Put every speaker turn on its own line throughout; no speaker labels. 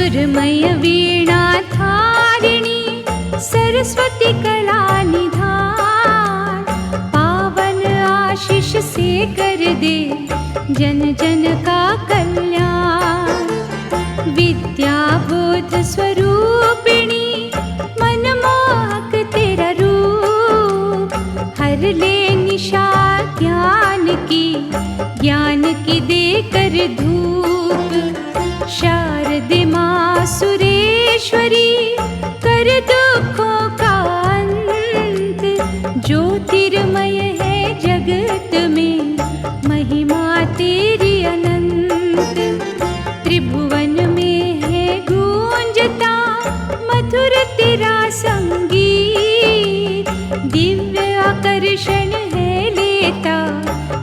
सुरमय वीणा धारिणी सरस्वती कला निधान, पावन आशीष से कर दे जन जन का कल्याण। विद्या बोध स्वरूपिणी मनमोहक तेरा रूप, हर ले निशा ज्ञान की देकर धूप। शारदे माँ सुरेश्वरी कर दुखों का अंत, ज्योतिर्मय है जगत में महिमा तेरी अनंत। त्रिभुवन में है गूंजता मधुर तेरा संगीत, दिव्य आकर्षण है लेता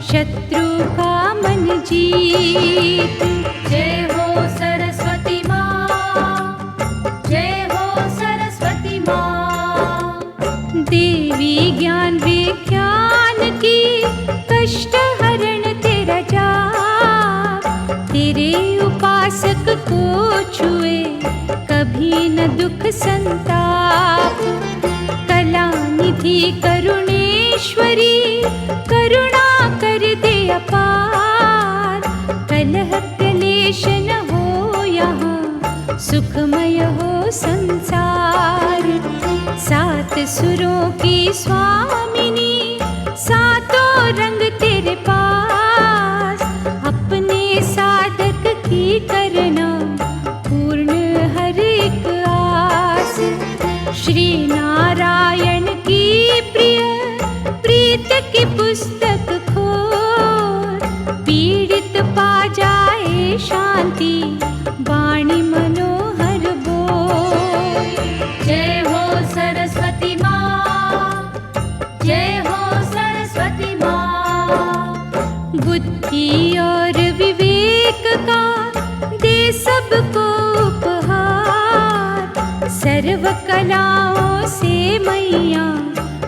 शत्रु का मन जीत। जय हो सरस्वती माँ, जय हो सरस्वती माँ। देवी ज्ञान विज्ञान की कष्ट हरण तेरा जाप, तेरे उपासक को छुए कभी न दुख संताप। कला निधि करुणेश्वरी करुणा कर दे अपार, कलह क्लेश न हो यहाँ सुखमय हो संसार। सात सुरों की स्वामिनी सातों रंग तेरे पास, अपने साधक की करना पूर्ण हर एक आस। श्री नारायण की प्रिय प्रीत की पुस्तक खोल, पीड़ित पा जाए शांति वाणी मनोहर बोल। जय हो सरस्वती माँ, जय हो सरस्वती माँ। बुद्धि और विवेक का दे सबको उपहार, सर्व कलाओं से मैया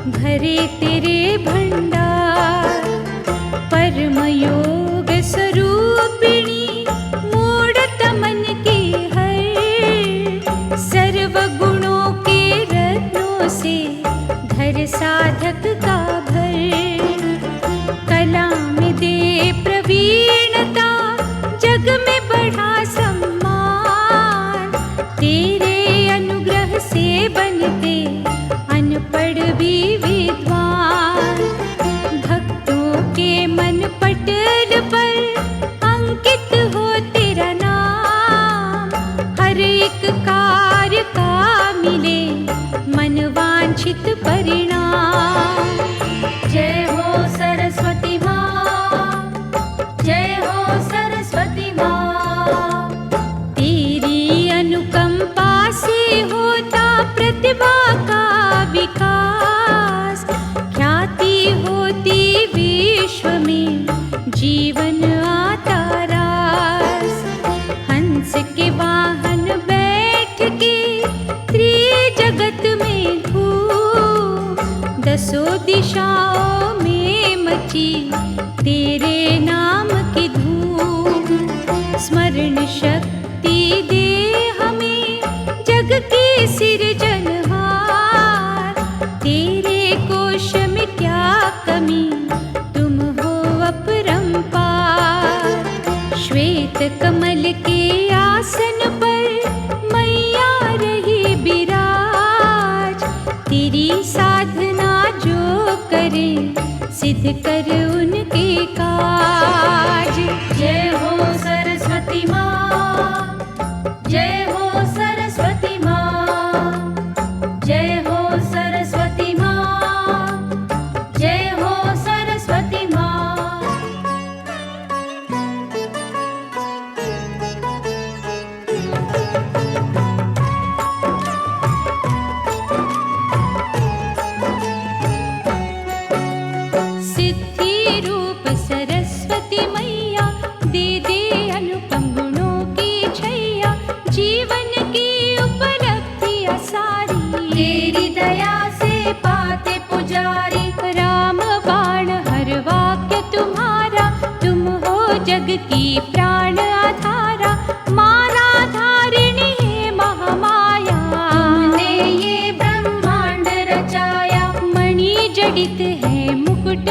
भरे तेरे भंडार। परम योग स्वरूपिणी मूढ़त मन की हर, सर्व गुणों के रत्नों से धर साधक का भर। कला में दे प्रवीणता जग में बढ़ा सम्मान, तेरे अनुग्रह से बनते अनपढ़ भी विद्वान। भक्तों के मन पटल पर अंकित हो तेरा नाम, हर एक कार्य का मिले मन वांछित परिणाम। जय हो सरस्वती माँ, जय हो सरस्वती माँ। तेरी अनुकंपा से होता प्रतिभा का विकास, ख्याति होती विश्व में जीवन आता रास। हंस के वाहन बैठ के त्रिजगत में घूम, दसों दिशाओं में मची तेरे नाम की धूम। स्मरण शक्ति दे हमें जग की सिरजनहार, तेरे कोश में क्या कमी तुम हो अपरंपार। श्वेत कमल के आसन पर मैया रही विराज, तेरी साधना जो करे सिद्ध कर उनके काज। जय हो सरस्वती माँ, जय हो सरस्वती माँ, जय हो सरस्वती माँ, जय हो सरस्वती माँ। सिद्धि रूप सरस्वती मैया दे दे अनुपम गुणों की छैया, जीवन की उपलब्धियां सारी तेरी दया से पाते पुजारी। राम बाण हर वाक्य तुम्हारा, तुम हो जग की प्राण आधारा। मारा धारिणी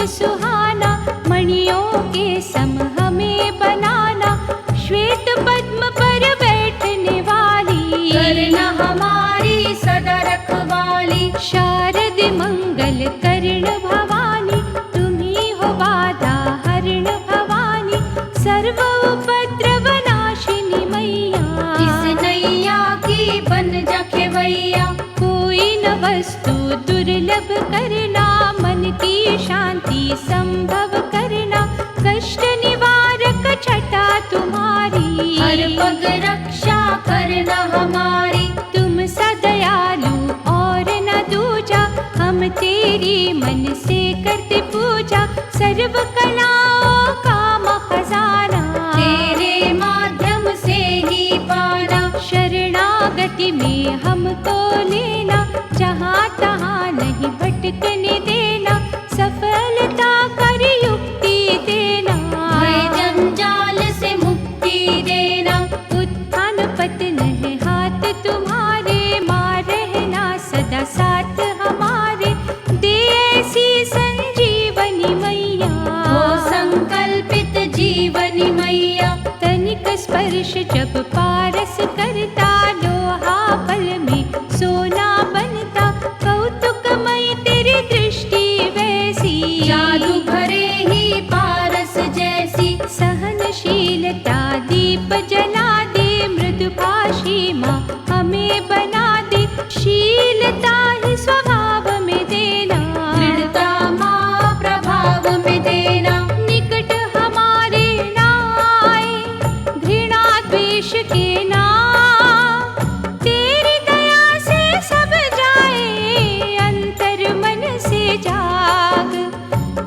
सुहाना, मणियों के सम हमें बनाना। श्वेत पद्म पर बैठने वाली,
करना हमारी सदा रखवाली।
शारद मंगल कर्ण भवानी, तुम्ही हो बाधा हरण भवानी। सर्व उपद्रव नाशिनी मैया,
इस नैया की बन जा खेवैया।
कोई न वस्तु दुर्लभ करना, मन की शांति संभव करना। कष्ट निवारक छटा तुम्हारी,
हर पग रक्षा करना हमारी।
तुम सदयालु और न दूजा, हम तेरी मन से करते पूजा। सर्व कलाओं का खजाना,
तेरे माध्यम से ही पाना।
शरणागति में हमको लेना, जहाँ तहाँ नहीं भटकने देना। सफलता कर युक्ति देना,
भय जंजाल से मुक्ति देना।
उत्थान पतन है हाथ तुम्हारे, माँ रहना सदा साथ हमारे। दे ऐसी संजीवनी मैया,
हो संकल्पित जीवनी मैया।
तनिक स्पर्श जब पारस करता, लोहा पल में सोना बनता। कौतुकमयी तेरी दृष्टि वैसी,
जादू भरे ही पारस जैसी।
सहनशीलता दीप जला दे, मृदुभाषी माँ हमें बना दे। शीलता ही स्वभाव में देना,
दृढ़ता माँ प्रभाव में देना।
निकट हमारे ना आए घृणा द्वेष के नाम। तेरी दया से सब जाए, अंतर मन से जाग।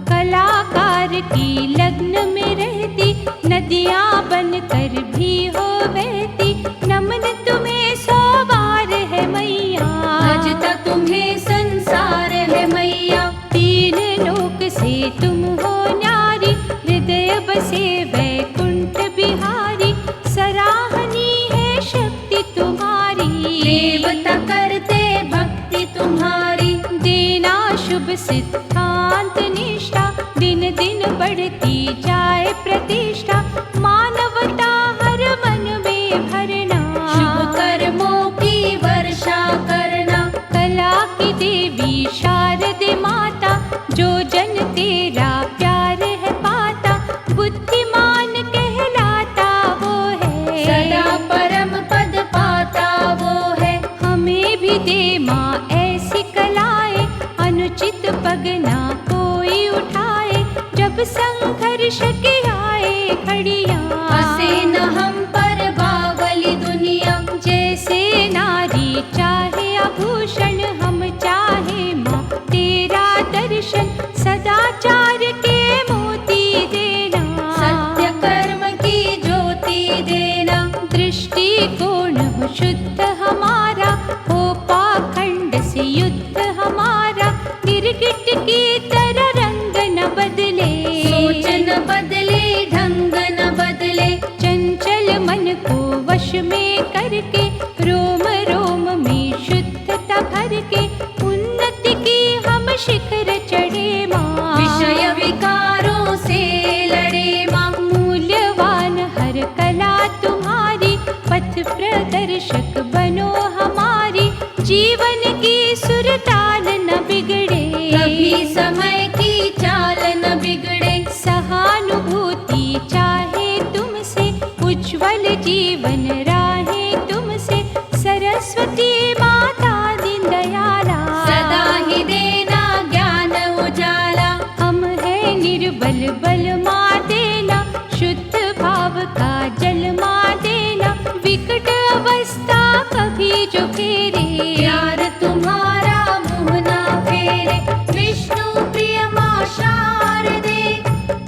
कलाकार की लग्न में रहती, नदियाँ बनकर भी हो बहती। नमन तुम्हें सौ बार है मैया,
भजता तुम्हें संसार है मैया।
तीन लोक से तुम हो न्यारी, हृदय बसे वैकुंठ बिहारी। सराहनी है शक्ति तुम्हारी,
देवता करते भक्ति तुम्हारी।
देना शुभ सिद्धांत निष्ठा, दिन दिन बढ़ती जाए प्रतिष्ठा। मानवता हर मन में भरना,
शुभ कर्मों की वर्षा करना।
कला की देवी शारद माता, जो जन तेरा प्यार है पाता। बुद्धिमान कहलाता वो है,
सदा परम पद पाता वो है।
हमें भी दे माँ ऐसी कलाएं, अनुचित पग ना कोई उठाए। जब संघर्ष की आए घड़ियाँ,
हंसे न हम पर बावली दुनिया।
जैसे नारी चाहे आभूषण, हम चाहे माँ तेरा दर्शन। सदाचार के मोती देना,
सत्य कर्म की ज्योति देना।
दृष्टिकोण हो शुद्ध हमारा, हो पाखंड से युद्ध हमारा। गिरगिट की तरह रंग न बदले,
सोच न बदले ढंग न बदले।
चंचल मन को वश में करके, रोम रोम में शुद्धता भर के। उन्नति की हम शिखर चढ़े माँ,
विषय विकारों से लड़े माँ।
मूल्यवान हर कला तुम्हारी, पथ प्रदर्शक बनो हमारी। जीवन की सुरताल न बिगड़े,
कभी समय की चाल न बिगड़े।
सहानुभूति चाहे तुमसे, उज्ज्वल जीवन राहे तुमसे। सरस्वती माता दीन दयाला,
सदा ही देना ज्ञान उजाला।
हम है निर्बल बल माँ देना, शुद्ध भाव का जल माँ देना। विकट अवस्था कभी जो घेरे,
प्यार तुम्हारा मुँह ना फेरे। विष्णु प्रिय माँ शारदे,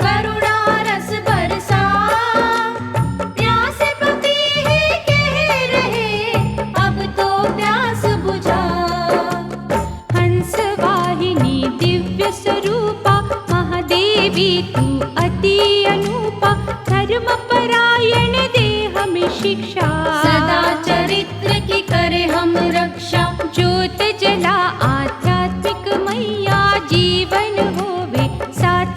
करुणा रस बरसा। प्यासे पति ही कह रहे, अब तो प्यास बुझा।
हंस वाहिनी दिव्य स्वरूपा, महादेवी तू अति अनूपा। धर्म परायण दे हमें शिक्षा,
सदा चरित्र की करे हम रक्षा।
ज्योत जला आध्यात्मिक मैया, जीवन होवे साथ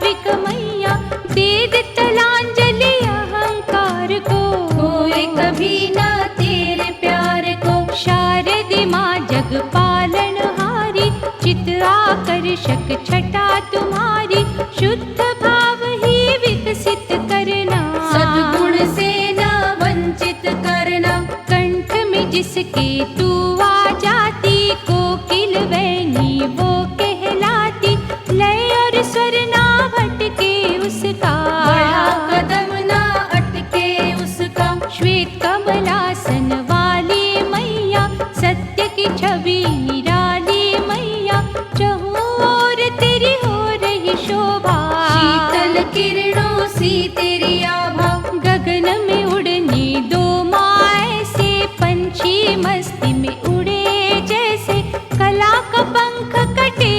आवश्यक छटा तुम्हारी, शुद्ध भाव ही विकसित करना।
सद्गुण से न वंचित करना।
कंठ में जिसके तू आ जाती, कोकिल वैनी वो कहलाती। लय और स्वर ना भटके उसका,
बढ़ा कदम न अटके उसका।
श्वेत कमलासन वाली मैया, सत्य की छवि निराली मैया। चहुँ ओर तेरी हो रही शोभा,
शीतल किरणों सी तेरी आभा।
गगन में उड़ने दो माँ ऐसे, पंछी मस्ती में उड़े जैसे। कला का पंख कटे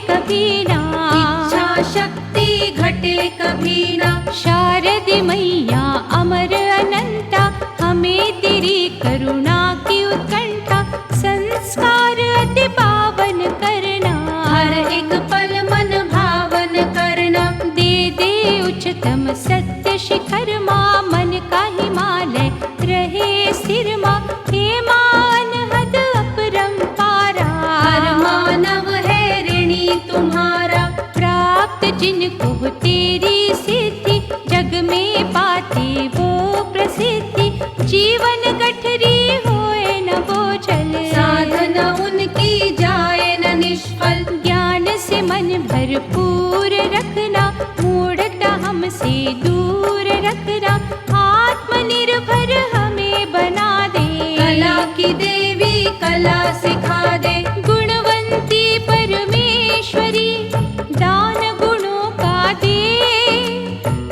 कभी ना,
इच्छा शक्ति घटे कभी ना।
शारदे मैया अमर अनंता, हमें तेरी करुणा की उत्कंठा। संस्कार अति पावन करना,
हर एक पल मन भावन करना।
दे दे उच्चतम सत्य शिखर माँ, मन का हिमालय रहे स्थिर माँ। हे माँ अनहद अपरंपारा,
हर मानव है ऋणी तुम्हारा।
प्राप्त जिनको हो तेरी सिद्धि, जग में पाते वो प्रसिद्धि। जीवन गठरी होए न बोझल,
साधना उनकी जाए न निष्फल।
ज्ञान से मन भरपूर रखना, मूढ़ता हमसे दूर रखना। आत्मनिर्भर हमें बना दे,
कला की देवी कला सिखा दे।
गुणवंती परमेश्वरी, दान गुणों का दे।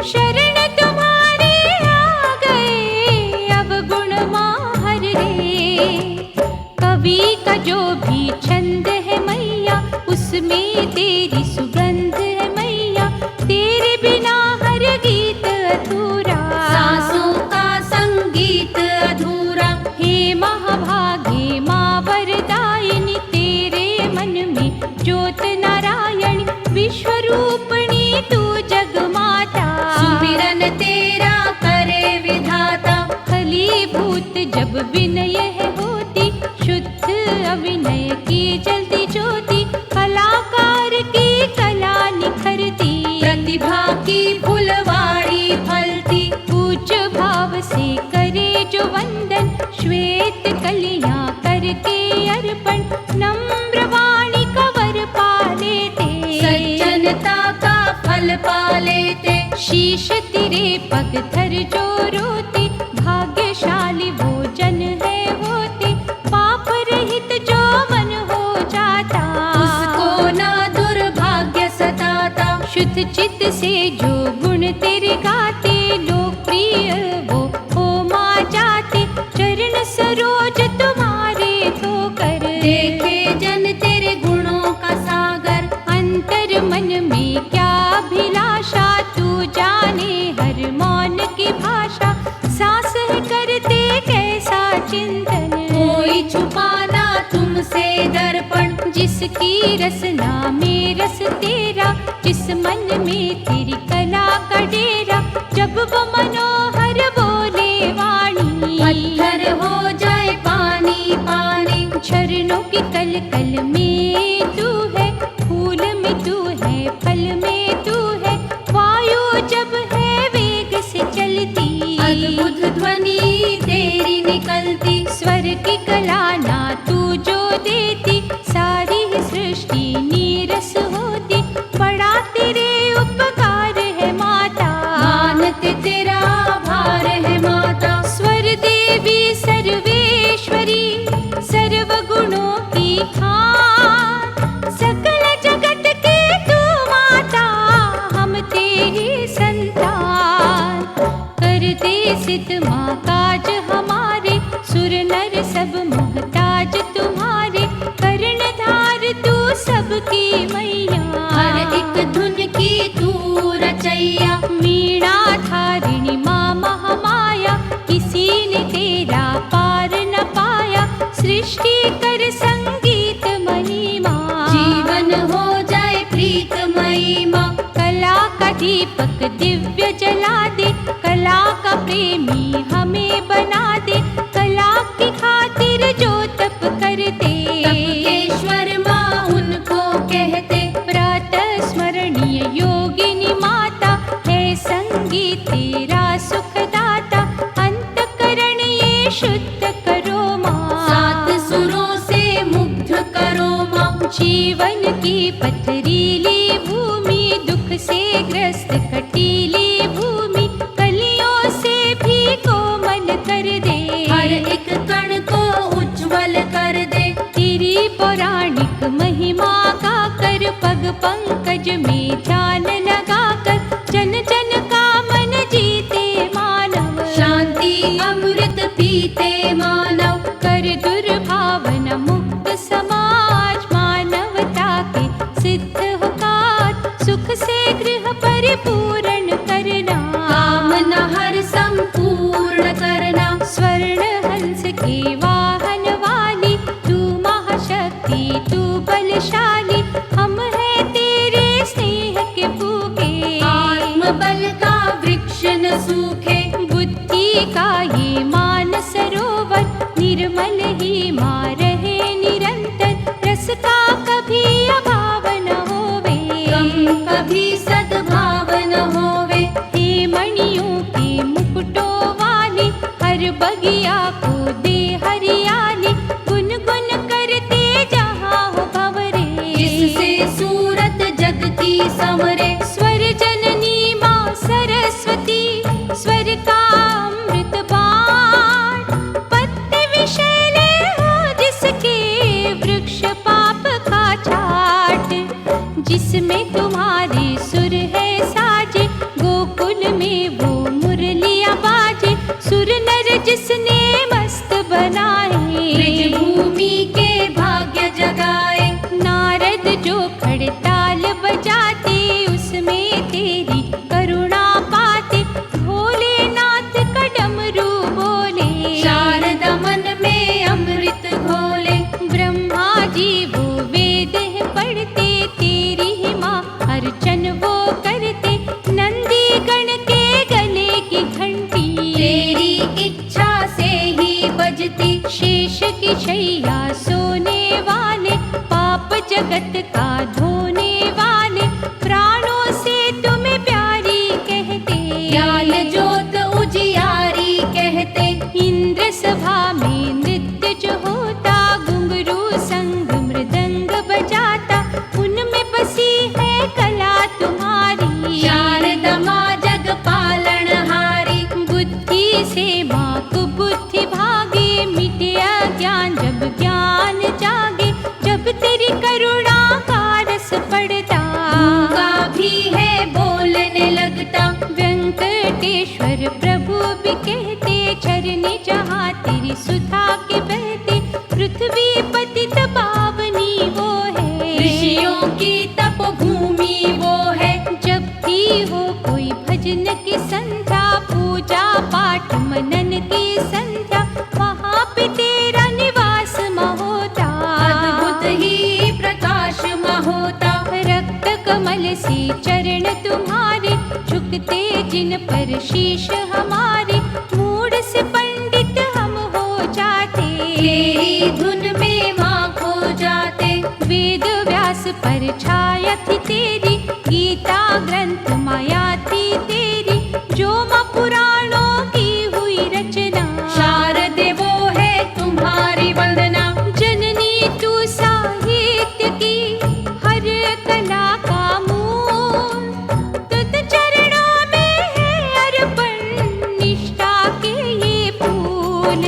शरण तुम्हारे आ गए, अब गुण माहर रे। कवि का जो भी छंद है मैया, उसमें तेरी सुगंध है मैया। तेरे बिना हर गीत अधूरा,
सांसों का संगीत अधूरा।
हे महाभागे माँ वरदायिनी, तेरे मन में ज्योत नारायणी। विश्वरूपिणी तू जगमाता,
सुमिरन तेरा करे विधाता।
फलीभूत जब विनय है होती, शुद्ध अविनय की जलती ज्योति। कलाकार की कला निखरती,
प्रतिभा की फुलवाड़ी फलती।
पूज भाव से करे जो वंदन, श्वेत कलियां करके अर्पण। नम्र वाणी का वर पा लेते,
सज्जनता का फल पा लेते।
शीश तेरे पग धर जो रोते, भाग्यशाली वो जन है होते। पाप रहित जो मन हो जाता,
उसको ना दुर्भाग्य सताता।
शुद्ध चित्त से जो गुण तेरे गाते, लोकप्रिय वो हो माँ जाते। चरण सरोज तुम्हारे धोकर,
देखे जन तेरे गुणों का सागर।
अंतर मन में क्या अभिलाषा, तू जाने हर मौन की भाषा। सांस है करते कैसा चिंतन,
कोई छुपाना तुमसे दर्पण।
जिसकी रसना में रस तेरा, जिस मन में तेरी कला का डेरा। जब वो मनोहर बोले वाणी,
पत्थर हो जाए पानी पानी।
झरनों की कल कल में तू है, फूल में तू है, फल में तू है। वायु जब है वेग से चलती,
अद्भुत ध्वनि तेरी निकलती।
स्वर की कला ना तू जो देती, सारी ही सृष्टि नीरस होती। बड़ा तेरे उपकार है माता,
मानते तेरा भार है माता।
स्वर देवी सर्वेश्वरी, सर्व गुणों की खान। सकल जगत के तू माता, हम तेरी संतान। कर दे सिद्ध माँ काज हमारे, सुर नर सब मोहताज तुम्हारे। कर्णधार तू सबकी मैया,
हर एक धुन की तू रचैया।
वीणा धारिणी माँ महामाया, किसी ने तेरा पार न पाया। सृष्टि कर संगीत महिमा,
जीवन हो जाए प्रीतमयी माँ।
कला का दीपक दिव्य जला दे, कला का प्रेमी हमें बना दे। कला की खातिर जो तप करते,
तपकेश्वर माँ उनको कहते।
की पथरीली भूमि, दुख से ग्रस्त कटीली भूमि, कलियों से भी कोमल कर दे,
हर एक कण को उज्जवल कर दे।
तेरी पौराणिक महिमा गा कर, पग पंकज में ध्यान लगा कर, जन जन का मन जीते मानव,
शांति अमृत पीते मानव,
कर दुर्भावना मुक्त समाज, मानवता के सिद्ध हो कार्य, सुख से गृह परिपूर्ण करना,
कामना हर संपूर्ण करना।
स्वर्ण हंस के वाहन वाली, तू महाशक्ति तू बलशाली, हम हैं तेरे स्नेह के भूखे,
आत्मबल का वृक्ष न सूखे,
बुद्धि का ये मान सरोवर, निर्मल ही माँ रहे निरंतर, रस का कभी अभाव न होवे,
कम कभी सद्भाव न होवे।
हे मणियों के मुकुटों वाली, हर बगिया को दे हरियाली, गुन गुन करते जहाँ हो भंवरे,
जिससे सूरत जग की संवरे।
स्वर जननी माँ सरस्वती, स्वर का अमृत बाण, पत्ते विषैले हो जिसके, वृक्ष पाप का छाट, जिसमें तुम्हारे सुर है साजे, गोकुल में वो मुरलियाँ बाजे, सुर नर जिसने मस्त बनाए,
ब्रज भूमि के भाग्य जगाए।
नारद जो खड़ताल बजाते, उसमें तेरी करुणा पाते, भोलेनाथ का डमरू बोले,
शारदा मन में अमृत घोले।
ब्रह्मा जी वो वेद है पढ़ते, तेरी ही माँ अर्चन वो करते, नंदी गण के गले की घंटी,
तेरी इच्छा से ही बजती।
शेष की शैया सोने वाले, पाप जगत का धोने वाले, प्राणों से तुम्हें प्यारी कहते,
ज्ञान ज्योत उजियारी कहते।
इंद्र सभा में नृत्य जो होता, घुंघरू संग मृदंग बजाता, उनमें बसी है कला तुम्हारी,
शारदा माँ जग पालनहारी।
बुद्धि से माँ को बुद्धि भागे, मिटे अज्ञान जब ज्ञान जागे, जब तेरी करुणा का रस पड़ता,
का भी है बोलने लगता।
वेंकटेश्वर प्रभु भी कहते, झरने जहाँ तेरी सुधा के बहते, पृथ्वी पतित पावनी वो है,
ऋषियों की तप भूमि वो है।
जब भी हो कोई भजन की संध्या, पूजा पाठ मनन की संध्या, वहाँ पे तेरा निवास माँ होता,
अद्भुत ही प्रकाश माँ होता।
रक्त कमल से चरण तुम्हारे, झुकते जिन पर शीश हमारे, मूड से पंडित हम हो जाते,
तेरी धुन में माँ खो जाते।
वेद व्यास पर छाया थी तेरी, गीता ग्रंथ माया थी तेरी, जो माँ पुराणों की हुई रचना,
शारदे वो है तुम्हारी वंदना।
जननी तू साहित्य की हर कला का मूल, तुझ चरणों में है अर्पण, निष्ठा के ये फूल,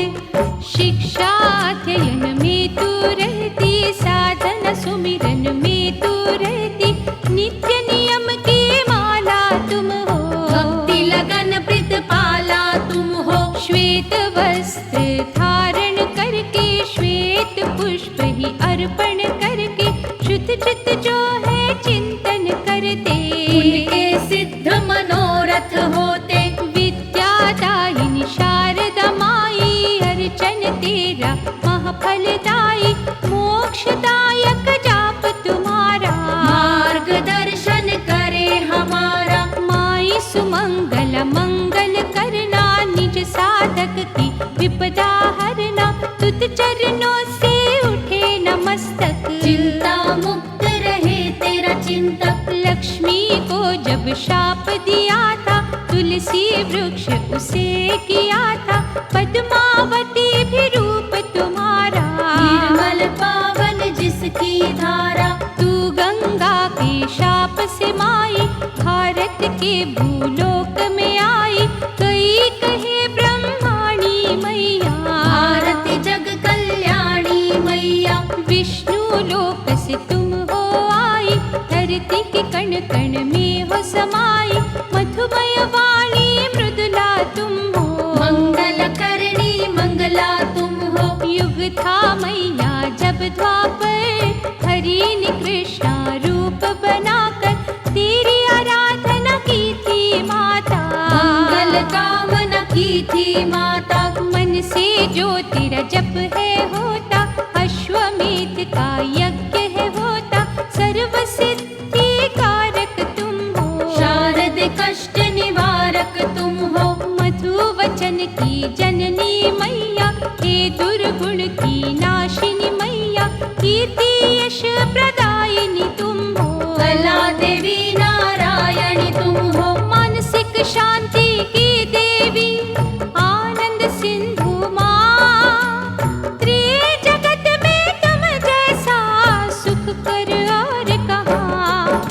शिक्षा अध्ययन में तू रहती, साधना सुमिरन में तू रहती, नित्य नियम की माला तुम हो,
भक्ति लगन प्रतिपाला तुम हो।
श्वेत वस्त्र धारण करके, श्वेत पुष्प ही अर्पण करके, शुद्ध चित्त जो है चिंतन करते,
उनके सिद्ध मनोरथ होते।
विद्यादायिनी शारदा माई, अर्चन तेरा महाफलदायी, मोक्षदायक जाप तुम्हारा,
मार्गदर्शन करे हमारा।
माई सुमंगल मंगल करना, निज साधक की विपदा हरना, तुझ चरणों से उठे नमस्तक,
चिंता मुक्त रहे तेरा चिंतक।
लक्ष्मी को जब शाप दिया था, तुलसी वृक्ष उसे किया था, पद्मावती भी रूप तुम्हारा,
निर्मल पावन जिसकी धारा।
तू गंगा के भूलोक में आई, कई कहे ब्रह्माणी मैया।
भारती जग कल्याणी मैया,
विष्णु लोक से तुम हो आई, धरती के कण कण में हो समाई, मधुमय वाणी मृदुला तुम हो,
मंगल करणी मंगला तुम हो।
युग था मैया जब द्वापर, हरि ने कृष्णा रूप बनाकर तेरी आराधना की थी माता।
मंगल कामना की थी माता,
मन से जो तेरा जप है होता, अश्वमेध का यज्ञ है होता, सर्व सिद्धि कारक तुम हो,
शारद कष्ट निवारक तुम हो।
मधु वचन की जननी मैया, हे दुर्गुण की नाशिनी मैया, कीर्ति यश प्रदायिनी तुम हो,
कला देवी नारायणी तुम हो।
मानसिक शांति की देवी, आनंद सिंधु माँ, त्रिजगत में तुम जैसा सुख कर और कहाँ।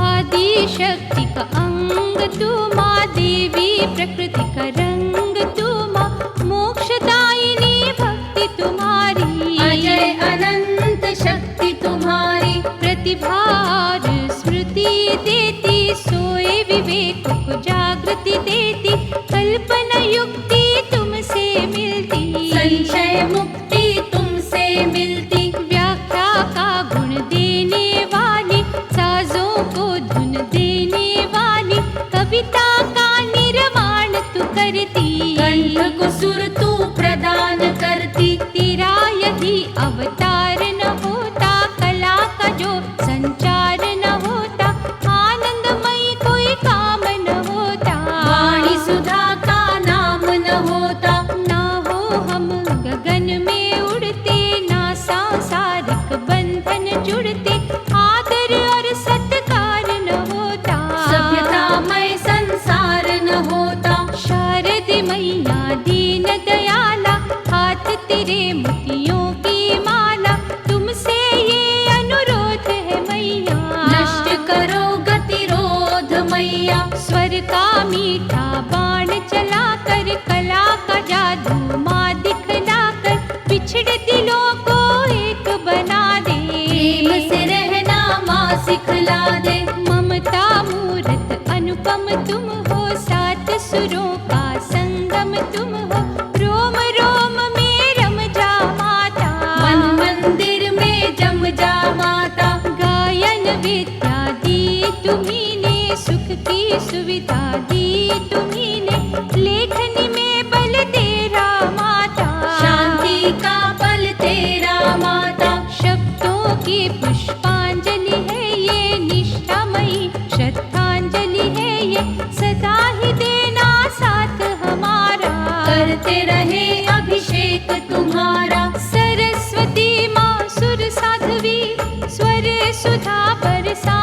आदि शक्ति का अंग तू माँ, देवी प्रकृति का रंग तू माँ, मोक्षदायिनी भक्ति तुम्हारी,
अजय अनंत शक्ति तुम्हारी।
प्रतिभा और स्मृति देती, सोए विवेक को जागृति देती, कल्पना युक्ति तुमसे मिलती,
संशय मुक्ति तुमसे मिलती।
व्याख्या का गुण देने वाली, साजों को धुन देने वाली, कविता का निर्माण तू करती,
कंठ को सुर तू प्रदान करती।
तेरा यदि अवतार न होता, कला का जो संचार न होता, आनंदमयी कोई काम न होता,
वाणी सुधा का नाम न होता।
ना हो हम गगन में उड़ते, ना सांसारिक बंधन जुड़ते, आदर और सत्कार न होता,
सभ्यतामय संसार न होता।
शारद मैया दीन दयाला, हाथ तेरे मोतियों की माला, तुमसे ये अनुरोध है मैया,
नष्ट करो गतिरोध मैया।
स्वर का मीठा बाण चलाकर, कला का जादू माँ दिखलाकर, बिछड़े दिलों को एक बना दे,
प्रेम से रहना माँ सिखला दे।
ममता मूरत अनुपम तुम हो, सात सुरों का संगम तुम हो, रोम रोम में रम जा माता,
मन मंदिर में जम जा माता।
गायन विद्या दी तुम्ही ने, सुख की सुविधा दी तुम्ही ने, लेखनी में बल तेरा माता,
शांति का बल तेरा माता।
शब्दों की पुष्पांजलि है ये, निष्ठामयी श्रद्धांजलि है ये, सदा ही देना साथ हमारा,
करते रहे अभिषेक तुम्हारा।
सरस्वती माँ सुर साध्वी, स्वर सुधा बरसा,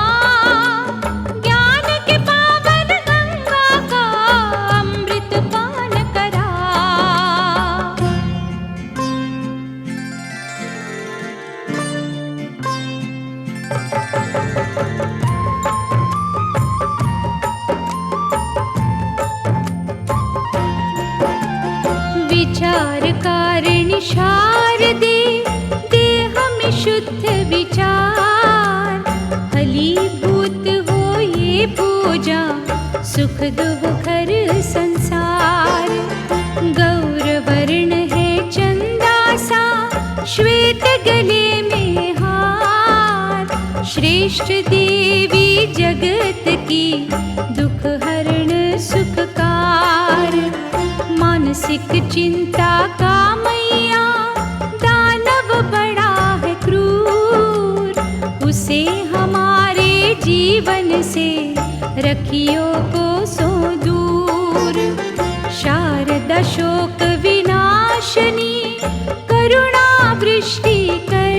ज्ञान के पावन गंगा का अमृत पान करा। विचार कारिणी शारदे, दे हमें शुद्ध विचार, फलीभूत हो ये पूजा, सुख दुःखर संसार। गौरवर्ण है चंदा सा, श्वेत गले में हार, श्रेष्ठ देवी जगत की, दुख हरण सुखकार। मानसिक चिंता का मैया, दानव बड़ा है क्रूर, उसे हमारे जीवन से रखियो को सो दूर। शारदा शोक विनाशनी, करुणा वृष्टि कर,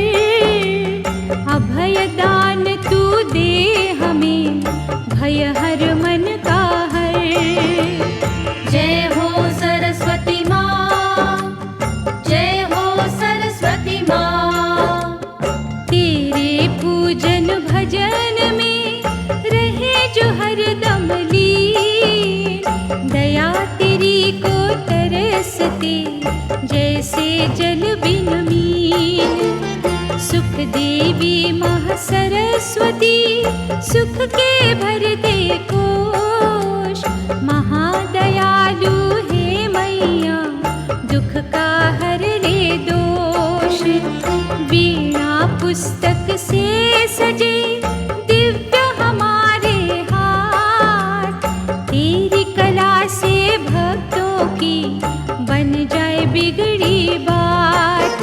अभय दान तू दे हमें, भय हर मन का हर।
जय हो सरस्वती माँ, जय हो सरस्वती माँ।
तेरे पूजन भजन में रहे जो हरदम जल बिन मीन। सुख देवी महा सरस्वती, सुख के भर दे कोश। महादयालु हे मैया, दुख का हर ले दोष। वीणा पुस्तक से सजे दिव्य हमारे हाथ, तेरी कला से भक्तों की बन जाए बिगड़ी बात।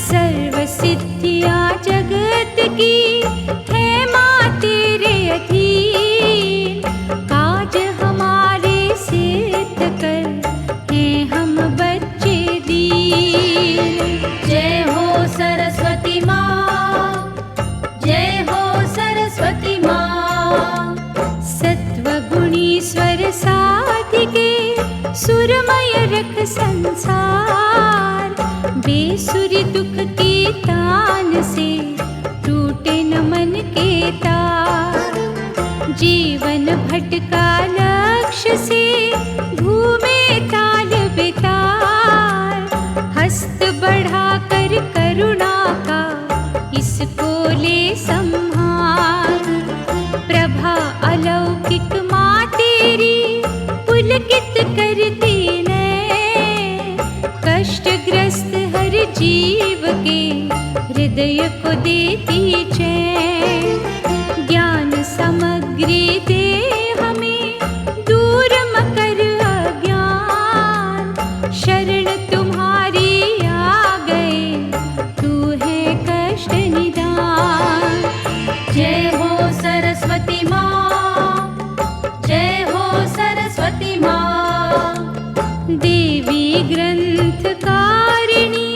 सर्व सिद्धियाँ जगत की है माँ तेरे अधीन, काज हमारे सिद्ध कर हैं हम बच्चे दीन।
जय हो सरस्वती माँ, जय हो सरस्वती माँ।
सत्वगुणी स्वर साधिके, सुरमय रख संसार। बेसुरी दुख की तान से टूटे न मन के तार। जीवन भटका लक्ष्य से घूमे ताल बेतार। हस्त बढ़ा कर करुणा का इसको ले संहार। प्रभा अलौकिक माँ तेरी पुलकित करती ने, कष्टग्रस्त हर जीव के हृदय को देती चैन। ज्ञान सामग्री दे हमें, दूर मकर अज्ञान। शरण तुम्हारी आ गए, तू है कष्ट निदान।
जय हो सरस्वती माँ, जय हो सरस्वती माँ।
देवी ग्रंथकारिणी,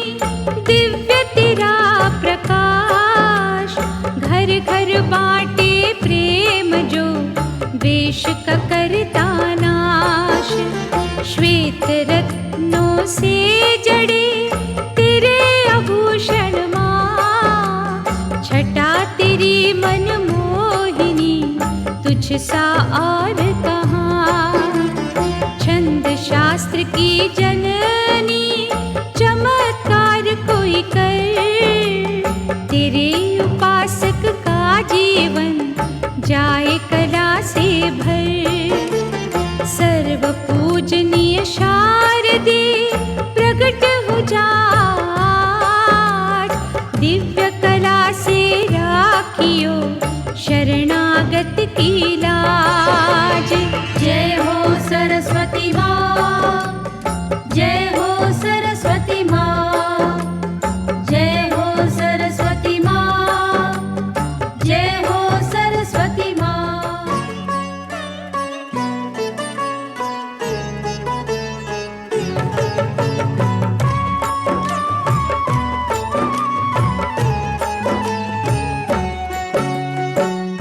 दिव्य तेरा प्रकाश। घर घर बांटे प्रेम जो, वेश का करता नाश। श्वेत रत्नों से जड़े तेरे आभूषण माँ। छटा तेरी मन मोहिनी, तुझ सा और कहाँ। छंद शास्त्र की जननी, चमत्कार कोई कर। तेरे उपासक का जीवन जाए कला से भर। सर्व पूजनीय शारदे, प्रकट हो जा। दिव्य कला से राखियो शरणागत की लाज।
जय हो सरस्वती माँ, जय हो सरस्वती माँ। जय हो सरस्वती माँ, जय हो सरस्वती माँ।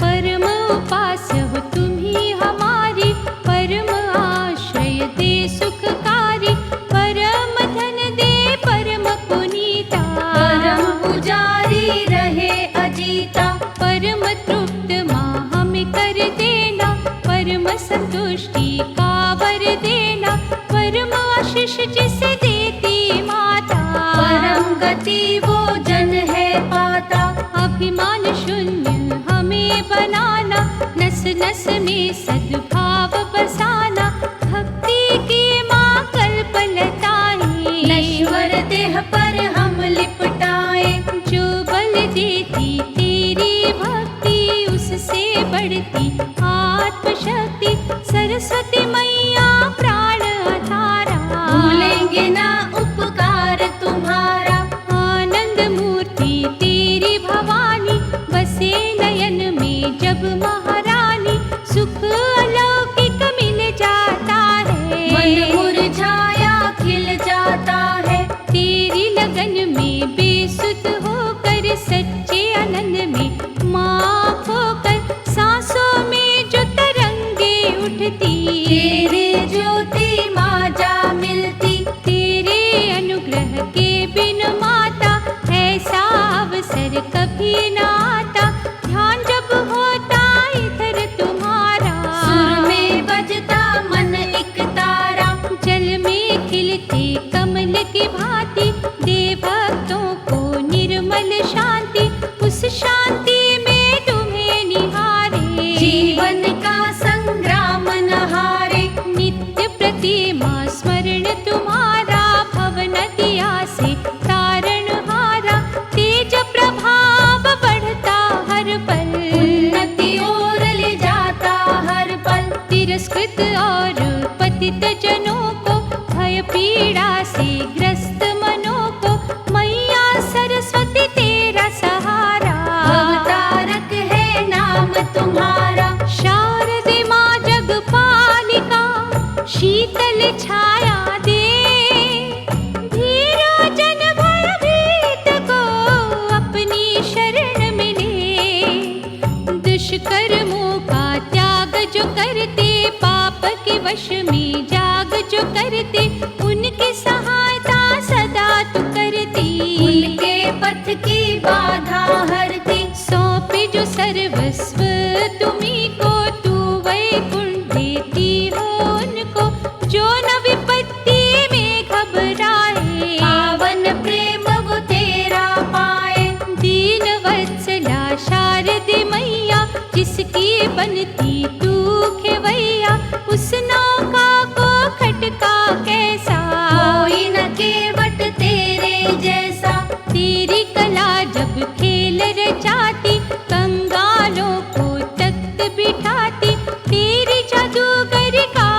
परम उपास्य हो तुम ही हमारी, परम आश्रय दे सुखकारी। परम धन दे परम पुनीता,
परम पुजारी रहे अजीता।
परम तृप्त माँ हमें कर देना। परम संतुष्टि का वर देना, परम आशीष जिसे देती माता।
परम गति वो जन है पाता।
अभिमान शून्य हमें बनाना, नस नस में सद्भाव बसाना। भक्ति की माँ कल्पलताएं,
नश्वर देह पर हम लिपटाए।
जो बल देती तेरी भक्ति, उससे बढ़ती आत्मशक्ति। सरस्वती मैया प्राण आधारा,
भूलेंगे ना उपकार तुम्हारा।
आनंद मूर्ति तेरी भवानी, बसे नयन में जब महारानी। सुख अलग पतित जनों को, भय पीड़ा से ग्रस्त मनों को, मैया सरस्वती तेरा सहारा।
भवतारक है नाम तुम्हारा,
शारदे माँ जगपालिका, शीतल छाया दे, धीरो जन भयभीत को अपनी शरण मिले। दुष्कर्मों का त्याग जो करते, पाप के वश में जाग जो करते, उनकी सहायता सदा तू करती।
उनके पथ की बाधा हरती,
सौंपे जो सर्वस्व तुम्हीं को, तू वैकुंठ देती हो उनको, जो न विपत्ति में घबराए।
पावन प्रेम वो तेरा पाए,
दीन वत्सला शारदे मैया, जिसकी बनती तू खेवैया, उस नौका को खटका कैसा।
कोई न केवट तेरे जैसा,
तेरी कला जब खेल रचाती, कंगालों को तख्त बिठाती, तेरी जादूगरी का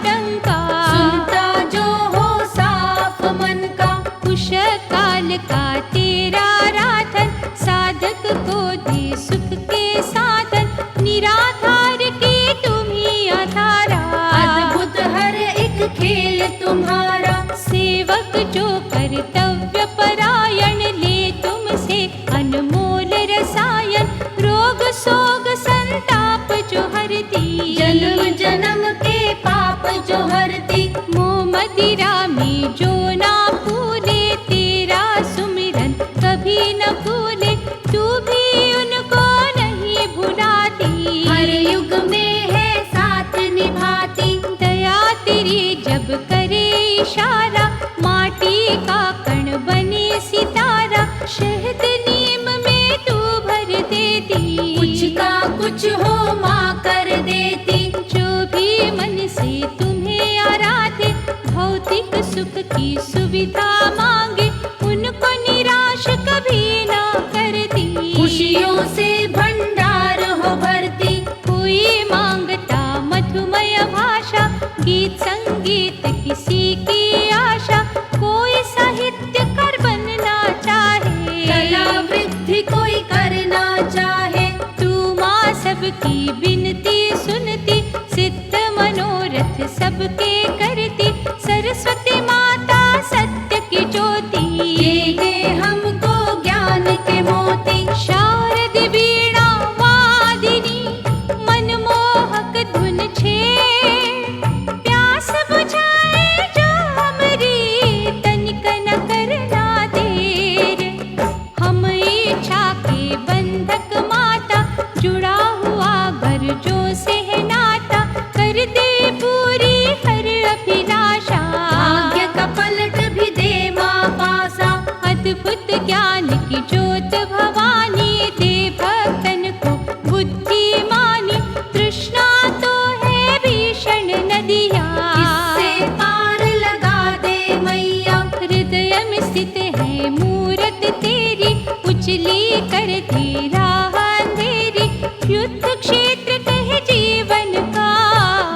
डंका
सुनता जो हो साफ मन का।
कुश काल का तेरा राधन, साधक को दे सुख के साधन, निराधार की तुम्हीं आधारा।
अद्भुत हर एक खेल तुम्हारा,
सेवक जो कर्तव्य परायण, ले तुमसे अनमोल रसायन, रोग सोग संताप जो हरती।
जन्म जन्म के पाप जो हरती,
मोह मदिरा में जो ना भूले, तेरा सुमिरन कभी न भूले, तू भी उनको नहीं भुलाती।
हर युग में है साथ निभाती,
दया तेरी जब करे इशारा, माटी का कण बने सितारा, शहद नीम में तू भर देती।
कुछ का कुछ हो माँ कर देती,
जो भी मन से तुम्हें आराधे, भौतिक सुख की सुविधा मांगे, उनको निराश कभी ना करती।
खुशियों से भंडार हो भरती,
कोई मांगता मधुमय भाषा, गीत संगीत किसी की आशा, कोई साहित्यकार बनना चाहे,
कला वृद्धि कोई करना चाहे।
तू माँ सबकी विनती सुनती, सिद्ध मनोरथ सबके करती, सरस्वती माता सत्य की ज्योति।
ये हमको ज्ञान के मोती,
शारद वीणा वादिनी, मनमोहक धुन छे, प्यास बुझाए जो हमरी, तनिक न करना देर। हम इच्छा के बंधक माता, जुड़ा हुआ गर्जों से है नाता, कर दे पूरी हर अभिलाषा।
भाग्य का पलट भी दे माँ पासा,
अद्भुत ज्ञान की ज्योत भवानी, दे भक्तन को बुद्धिमानी, तृष्णा तो है भीषण नदियाँ,
इससे पार लगा दे मैया।
हृदय में स्थित है मूरत तेरी, उजली करती राह अंधेरी, युद्ध क्षेत्र कहे जीवन का।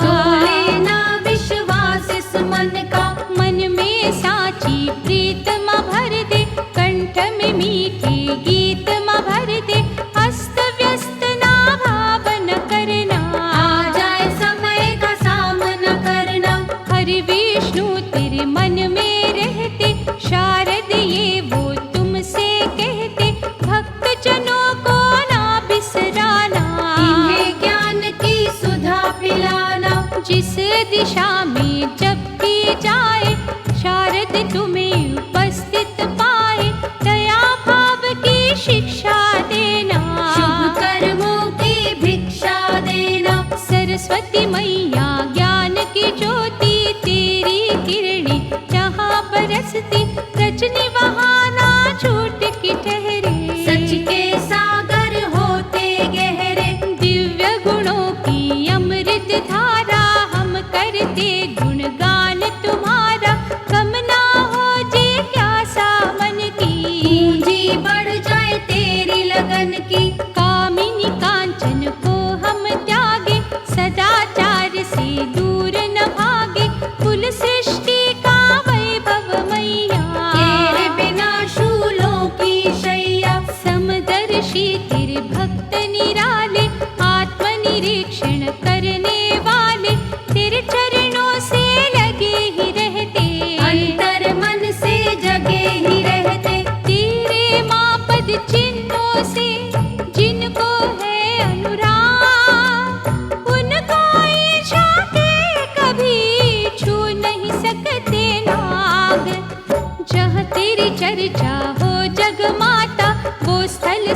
डोले ना विश्वास इस मन का,
मन में साची प्रीत माँ भर दे, कंठ में मीठे गीत माँ भर दे, अस्त व्यस्त ना भावन करना।
आ जाए समय का सामना करना,
हरि विष्णु तेरे मन में रहते, शारद ये वो तुमसे कहते, भक्त जनों को ना बिसराना।
इन्हें ज्ञान की सुधा पिलाना,
जिस दिशा में जब भी जाए, शारद तुम्हें उपस्थित पाए, दया भाव की शिक्षा देना।
शुभ कर्मों की भिक्षा देना,
सरस्वती मैया ज्ञान की ज्योति, तेरी किरणी जहाँ बरसती, रजनी वहाँ ना छूट की ठहरे।
सच के सागर होते गहरे,
दिव्य गुणों की अमृत धारा, हम करते गुणगान तुम्हारा, कम ना हो जे क्या सामन की।
पूंजी बढ़ जाए तेरी लगन की,
कामिनी कांचन को हम त्यागे, सदाचार से दूर न भागे,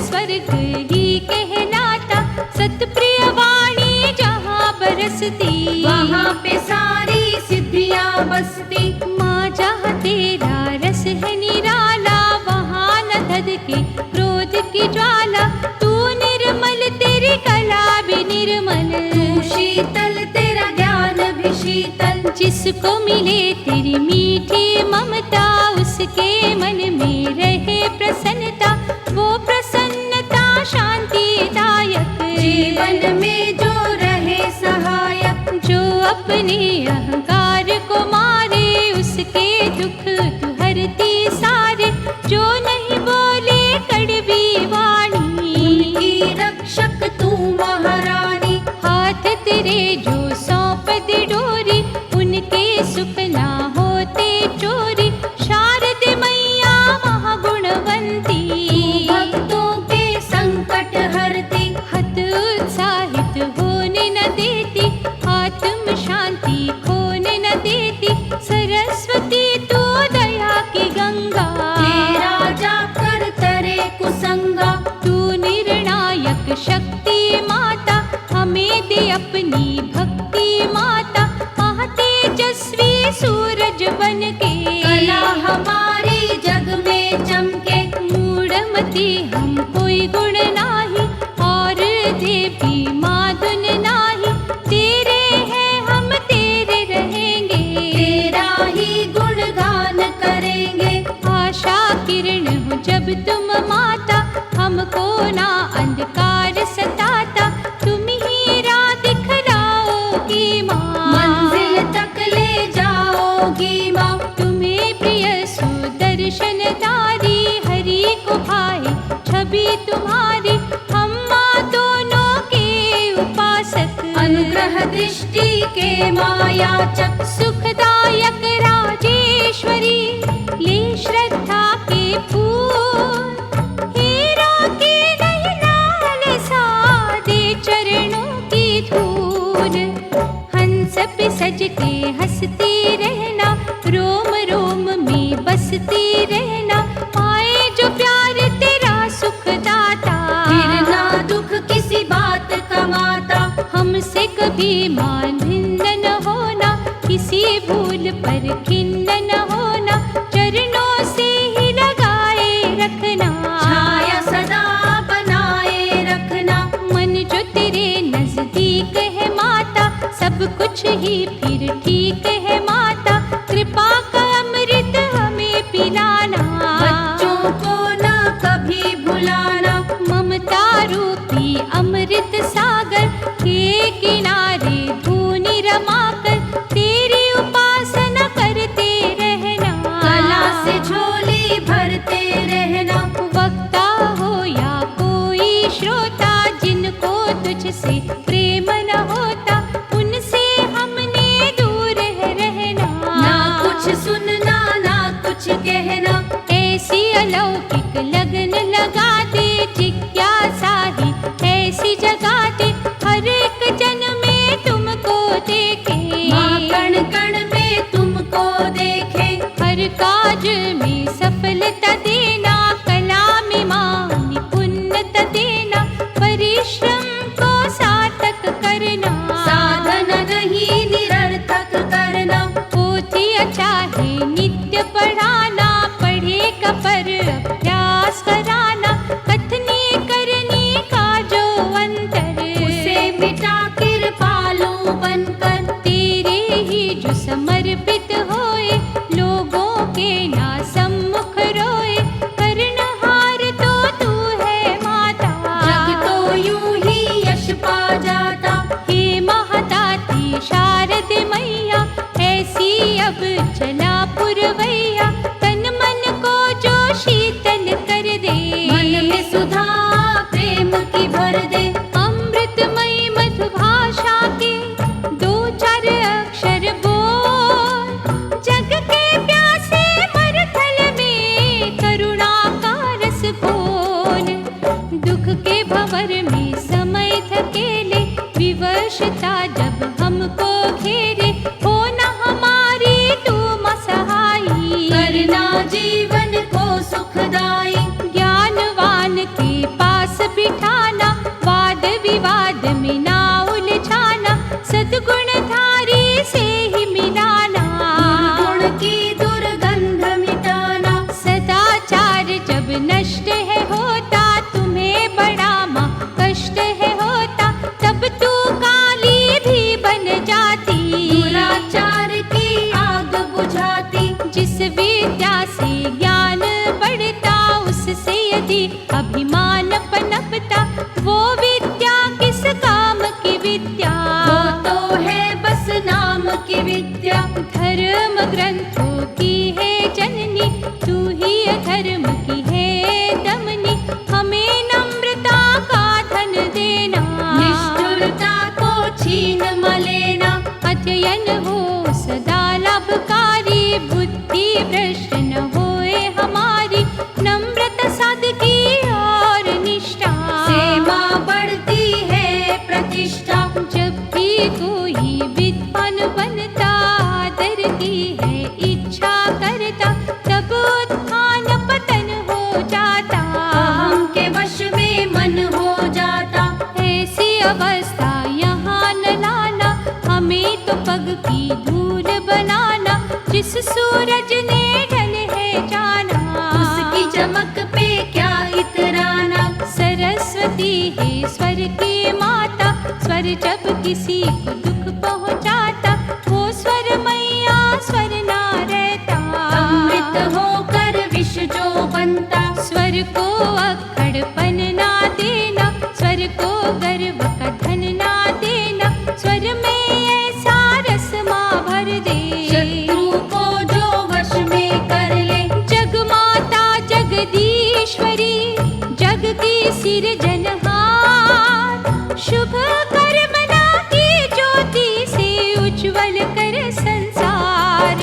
स्वर्ग ही कहलाता, सतप्रिय वाणी जहाँ बरसती,
वहाँ पे सारी सिद्धियाँ बसती।
माँ जहाँ तेरा रस है निराला, वहाँ न धधके क्रोध की ज्वाला। तू निर्मल तेरी कला भी निर्मल,
तू शीतल तेरा ज्ञान भी शीतल।
जिसको मिले तेरी मीठी ममता, उसके मन में रहे प्रसन्नता, वो प्रसन्नता शांतिदायक।
जीवन में जो रहे सहायक,
जो अपने अहंकार को मारे, उसके दुख तू हरती सारे। जो नहीं बोले कड़वी वाणी,
उनकी रक्षक तू महारानी।
हाथ तेरे जो सौंप दे डोरी, उनके सुख ना होते चोरी। शारदे मैया महागुणवंती,
तू भक्तों के संकट हरती।
हत उत्साहित होने न देती, आत्म शांति खोने न देती। सरस्वती तू दया की गंगा,
तेरा जाकर तरे कुसंगा।
तू निर्णायक शक्ति माता, हमें दे अपनी भक्ति माता। आह तेजस्वी सूरज बन के,
कला हमारी जग में चमके।
मूढ़मती हम कोई गुण नाही, और देवी माधुन नाही। तेरे हैं हम तेरे रहेंगे,
तेरा ही गुणगान करेंगे।
आशा किरण हो जब तुम माता, हमको ना अंधकार सताता। तुम ही राह दिखलाओगी माँ,
मंजिल तक ले जाओगी माँ।
तुम्हें प्रिय सुदर्शनधारी, हरि को भाए छवि तुम्हारी। हम माँ दोनों के उपासक,
अनुग्रह दृष्टि के मायाचक।
सुखदायक राजेश्वरी, ले श्रद्धा के फूल। हीरों की नहीं लालसा, दे चरणों की धूल। हंस पे सज के हंसती रहना, रोम रोम में बसती रहना। पाए जो प्यार तेरा सुखदाता,
फिर ना दुख किसी बात कमाता।
हमसे कभी मान भिन्न न होना, किसी भूल पर खिन्न न होना। चरणों से ही लगाए रखना,
छाया सदा बनाए रखना।
मन जो तेरे नजदीक है माता, सब कुछ ही फिर ठीक है माता। कृपा का अमृत हमें पिलाना,
बच्चों को ना कभी भुलाना।
ममता रूपी अमृत सागर के किनारे धूनी रमाकर, तेरी उपासना करते रहना।
कला से झोली भरते रहना।
वक्ता हो या कोई श्रोता, जिनको तुझसे प्रेम न होता, उनसे हमने दूर है रहना।
ना कुछ सुनना ना कुछ कहना।
ऐसी अलौकिक लगन लगा दे, जिज्ञासा ही ऐसी जगा दे। हर एक जन में तुमको देखे,
माँ कण कण में तुमको देखे।
हर काज में सफलता देना। कला में माँ निपुणता देना, परिश्रम को सार्थक करना।
साधना नहीं निरर्थक करना।
पोथिया चाहे नित्य पढ़ाना, पढ़े का पर अभ्यास कराना। कथनी करनी का जो अंतर,
उसे मिटा कृपालु बनकर।
तेरे ही जो समर्पित होए, लोगों के ना सम्मुख रोए। कर्णहार तो तू है माता,
जग तो यूं ही यश पा जाता।
हे महादाती शारदे मैया, ऐसी अब चला पुरवैया। तन मन को जो शीतल कर दे,
मन में सुधा प्रेम की भर दे।
अमृतमयी मधुभाषा के दो चार अक्षर बोल। जग के प्यासे मरुथल में करुणा का रस घोल। दुख के भंवर में समय धकेले, विवशता जब हमको घेरे। हो न हमारी तू सहाई,
करना जीवन को सुखदाई।
ज्ञानवान के पास भी अभिमान पनपता, वो विद्या किस काम की विद्या?
वो तो है बस नाम की विद्या।
धर्म ग्रंथों की है जननी, तू ही अधर्म की है दमनी। हमें नम्रता का धन देना,
निष्ठुरता को छीन म लेना।
अध्ययन हो सदा लाभकारी, बुद्धि भ्रष्ट न होए हमारी। नम्रता सादगी और निष्ठा
से माँ बढ़ती है प्रतिष्ठा।
जब भी कोई विद्वान बनता, आदर की है इच्छा करता, तब उत्थान पतन हो जाता,
अहम के वश में मन हो जाता।
ऐसी अवस्था यहाँ न लाना, हमें तो पग की धूल बनाना। जिस सूरज ने ढल है जाना,
उसकी चमक पे क्या इतराना।
सरस्वती है स्वर की माता, स्वर जब किसी को दुख पहुँचाता, वो स्वर मैया स्वर ना रहता।
अमृत होकर विष जो बनता।
स्वर को अक्खड़पन ना देना, स्वर को गर्व का धन ना देना। स्वर में ऐसा रस माँ भर दे,
शत्रु को जो वश में कर ले।
जग माता जगदीश्वरी, जग की सिरजनहार। शुभ कर्म ना की ज्योति से उज्ज्वल कर संसार।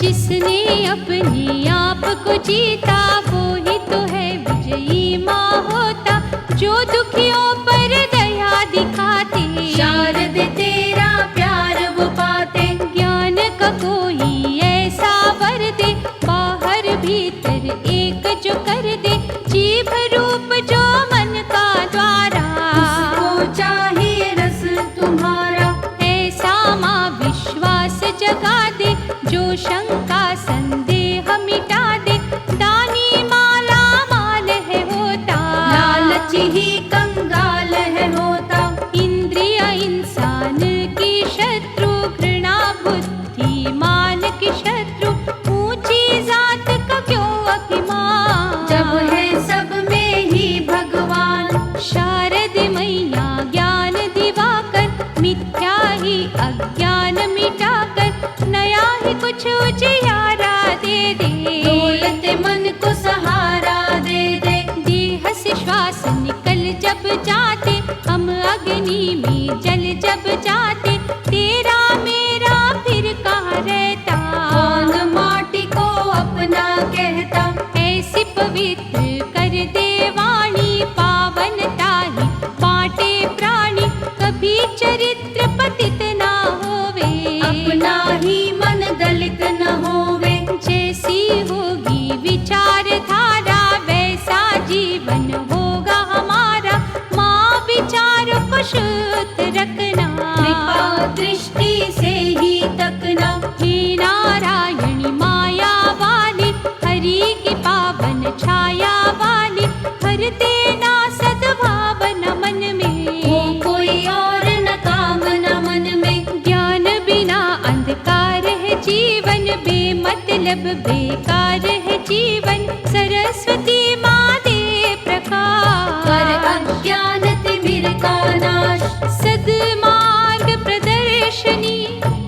जिसने अपने आप को जीता, वो ही तो है विजयी माँ होता। जो दुखियों पर दया दिखाते,
शारद तेरा प्यार वो पाते।
ज्ञान का कोई ऐसा वर दे, बाहर भीतर एक जो कर दे। जीभ रूप जो मन का द्वारा,
उसको चाहिए रस तुम्हारा।
ऐसा माँ विश्वास जगा दे, जो शंका संदेह मिटा दे। दानी माला माल है होता,
लालची ही कंगाल है होता।
इंद्रिय इंसान की शत्रु, घृणा बुद्धि मान की शत्रु। ऊंची जात का क्यों अभिमान,
जब है सब में ही भगवान।
शारद मैया ज्ञान दिवाकर, मिथ्या ही अज्ञान मिटाकर। नया ही कुछ उजियारा दे दे,
दौलत मन को सहारा दे दे।
देह से श्वास निकल जब जाते, हम अग्नि में जल जब जाते। तेरा मेरा फिर कहाँ रहता,
कौन माटी को अपना कहता।
ऐसी पवित्र कर दे वाणी, पावनता ही बाटे प्राणी। कभी चरित्र पतित ना होवे,
अपना ही मन दलित न होवे।
जैसी होगी विचारधारा, वैसा जीवन होगा हमारा। माँ विचार को शुद्ध रखना,
कृपा दृष्टि से ही तकना।
हे नारायणी माया वाली, हरि की पावन छाया वाली। भर देना सद्भावना मन में,
वो कोई और न कामना मन में।
ज्ञान बिना अंधकार है जीवन, बेमतलब बेकार है जीवन। सरस्वती माँ दे प्रकाश,
कर अज्ञान तिमिर का नाश।
सद्मार्ग प्रदर्शनी,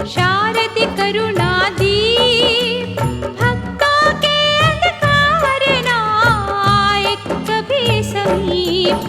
शारद करुणा दीप। भक्तों के अंधकार ना आए कभी समीप।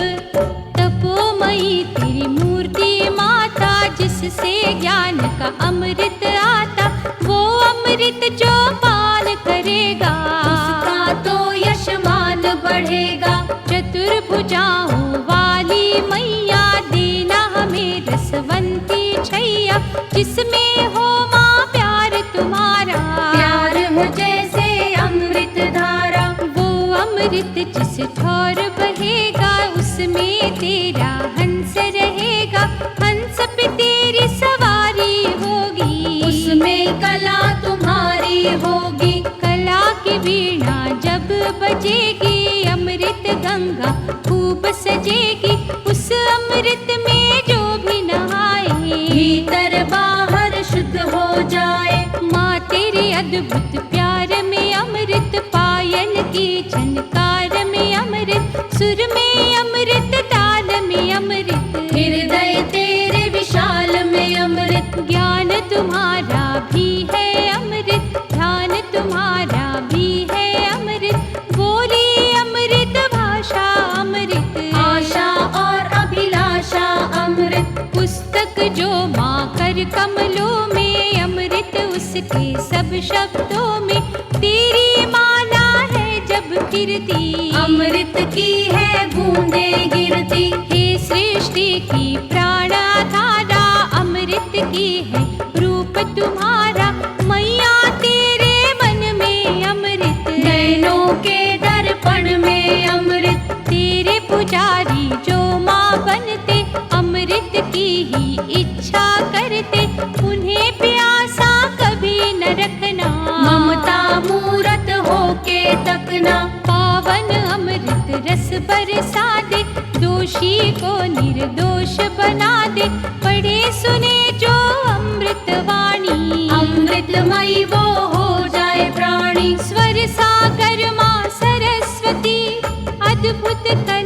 तपोमयी तेरी मूर्ति माता, जिससे ज्ञान का अमृत आता। वो अमृत जो पान करेगा,
उसका तो यश मान बढ़ेगा।
चतुर्भुजाओं वाली मैया, देना हमें रसवंती छैया। जिसमें हो माँ प्यार तुम्हारा,
प्यार हो जैसे अमृत धारा।
वो अमृत जिस ठोर बहेगा, उसमें तेरा हंस रहेगा। हंस पे तेरी सवारी होगी,
उसमें कला तुम्हारी होगी।
कला की वीणा जब बजेगी, अमृत गंगा खूब सजेगी। उस अमृत में जो भी नहाए,
भीतर बाहर शुद्ध हो जाए।
माँ तेरे अद्भुत प्यार में अमृत, पायल की झनकार में अमृत। सुर में अमृत, ताल में अमृत,
हृदय तेरे विशाल में अमृत।
ज्ञान तुम्हारा भी है अमृत, ध्यान तुम्हारा भी है अमृत, बोली अमृत, भाषा अमृत,
आशा और अभिलाषा अमृत।
पुस्तक जो माँ कर कमलों में अमृत, उसके सब शब्दों में तेरी माला है जब कीर्ति,
अमृत की है बूंदे गिरती।
हे सृष्टि की प्राणधारा, अमृत की है रूप तुम्हारा, मैया तेरे मन में अमृत,
नैनों के दर्पण में अमृत।
तेरे पुजारी जो माँ बनते, अमृत की ही इच्छा करते, उन्हें प्यासा कभी न रखना,
ममता मूरत होके तकना।
पावन अमृत रस बरसा दे, दोषी को निर्दोष बना दे, पढ़े सुने जो अमृत वाणी,
अमृतमयी वो हो जाए प्राणी।
स्वर सागर माँ सरस्वती, अद्भुत कर